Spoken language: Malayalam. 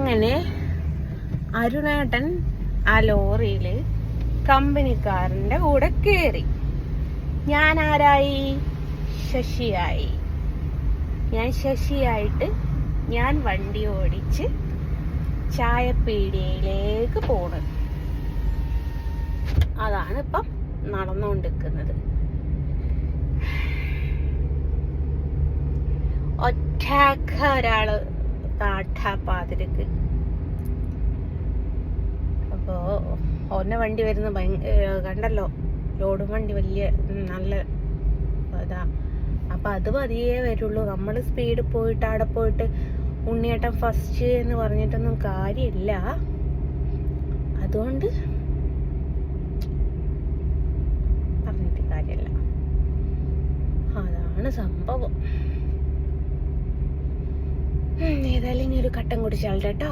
അങ്ങനെ അരുണേട്ടൻ ആ ലോറിയിൽ കമ്പനിക്കാരൻ്റെ കൂടെ കയറി. ഞാൻ ആരായി? ശശിയായി. ഞാൻ ശശിയായിട്ട് ഞാൻ വണ്ടി ഓടിച്ച് ചായപ്പീടികയിലേക്ക് പോണ്. അതാണ് ഇപ്പം നടന്നുകൊണ്ടിരിക്കുന്നത്. ഒറ്റക്ക ഒരാള് താട്ടാപ്പാതിരക്ക്. അപ്പോ ഓന്റെ വണ്ടി വരുന്ന കണ്ടല്ലോ, ലോഡും വണ്ടി വലിയ നല്ല ഇതാ. അപ്പൊ അത് പതിയേ വരുള്ളൂ. നമ്മൾ സ്പീഡ് പോയിട്ട് അവിടെ പോയിട്ട് ഉണ്ണിയേട്ടൻ ഫസ്റ്റ് എന്ന് പറഞ്ഞിട്ടൊന്നും കാര്യമില്ല. അതുകൊണ്ട് പറഞ്ഞിട്ട് കാര്യമില്ല. അതാണ് സംഭവം. ഏതായാലും ഇനി ഒരു കട്ടൻ കുടിച്ചാൽ കേട്ടോ.